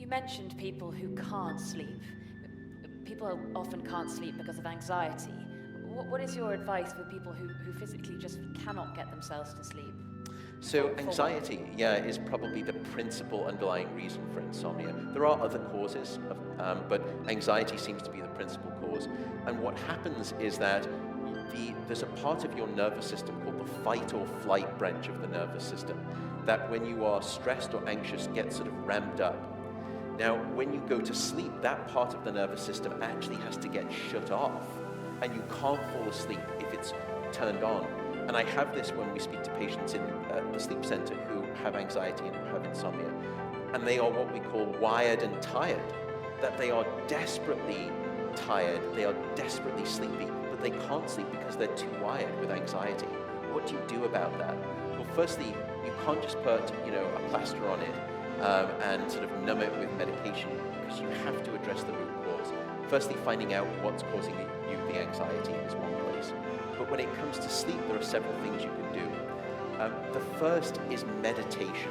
You mentioned people who can't sleep. People often can't sleep because of anxiety. What is your advice for people who physically just cannot get themselves to sleep? So anxiety, is probably the principal underlying reason for insomnia. There are other causes, but anxiety seems to be the principal cause. And what happens is that there's a part of your nervous system called the fight or flight branch of the nervous system that when you are stressed or anxious gets sort of ramped up. Now, when you go to sleep, that part of the nervous system actually has to get shut off, and you can't fall asleep if it's turned on. And I have this when we speak to patients in the sleep center who have anxiety and who have insomnia. And they are what we call wired and tired, that they are desperately tired, they are desperately sleepy, but they can't sleep because they're too wired with anxiety. What do you do about that? Well, firstly, you can't just put, a plaster on it and sort of numb it with medication, because you have to address the root cause. Firstly, finding out what's causing you the anxiety is one place. But when it comes to sleep, there are several things you can do. The first is meditation.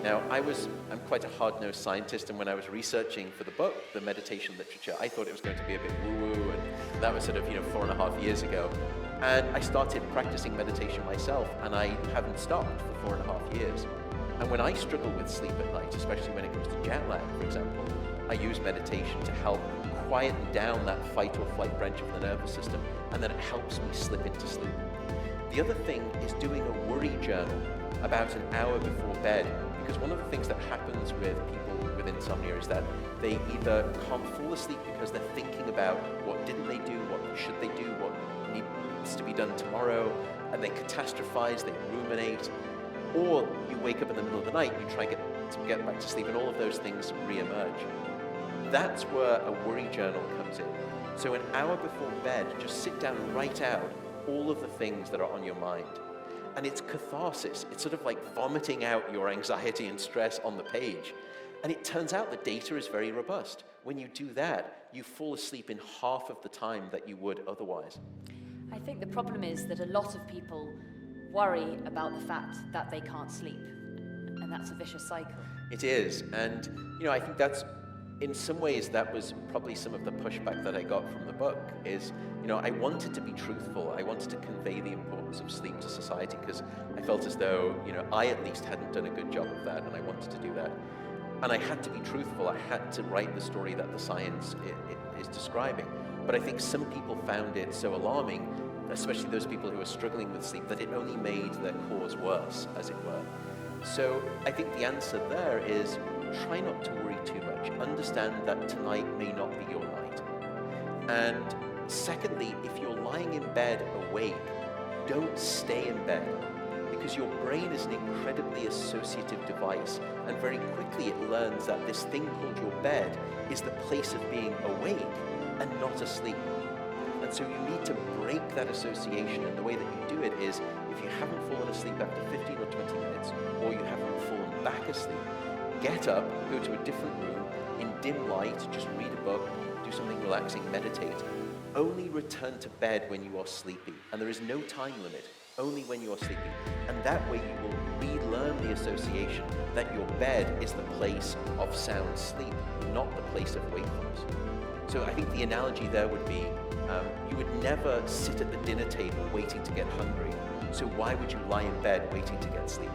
Now, I'm quite a hard-nosed scientist, and when I was researching for the book, the meditation literature, I thought it was going to be a bit woo-woo, and that was sort of, 4.5 years ago. And I started practicing meditation myself, and I haven't stopped for 4.5 years. And when I struggle with sleep at night, especially when it comes to jet lag, for example, I use meditation to help quieten down that fight or flight branch of the nervous system, and then it helps me slip into sleep. The other thing is doing a worry journal about an hour before bed, because one of the things that happens with people with insomnia is that they either can't fall asleep because they're thinking about what didn't they do, what should they do, what needs to be done tomorrow, and they catastrophize, they ruminate, or you wake up in the middle of the night, you try and get back to sleep, and all of those things re-emerge. That's where a worry journal comes in. So an hour before bed, just sit down and write out all of the things that are on your mind. And it's catharsis. It's sort of like vomiting out your anxiety and stress on the page. And it turns out the data is very robust. When you do that, you fall asleep in half of the time that you would otherwise. I think the problem is that a lot of people worry about the fact that they can't sleep. And that's a vicious cycle. It is. And, I think that's, in some ways, that was probably some of the pushback that I got from the book is, I wanted to be truthful. I wanted to convey the importance of sleep to society because I felt as though, I at least hadn't done a good job of that, and I wanted to do that. And I had to be truthful. I had to write the story that the science is describing. But I think some people found it so alarming, especially those people who are struggling with sleep, that it only made their cause worse, as it were. So I think the answer there is try not to worry too much. Understand that tonight may not be your night. And secondly, if you're lying in bed awake, don't stay in bed, because your brain is an incredibly associative device, and very quickly it learns that this thing called your bed is the place of being awake and not asleep. And so you need to break that association, and the way that you do it is, if you haven't fallen asleep after 15 or 20 minutes, or you haven't fallen back asleep, get up, go to a different room, in dim light, just read a book, do something relaxing, meditate. Only return to bed when you are sleepy, and there is no time limit, only when you are sleepy. And that way you will relearn the association that your bed is the place of sound sleep, not the place of wakefulness. So I think the analogy there would be, you would never sit at the dinner table waiting to get hungry, so why would you lie in bed waiting to get sleepy?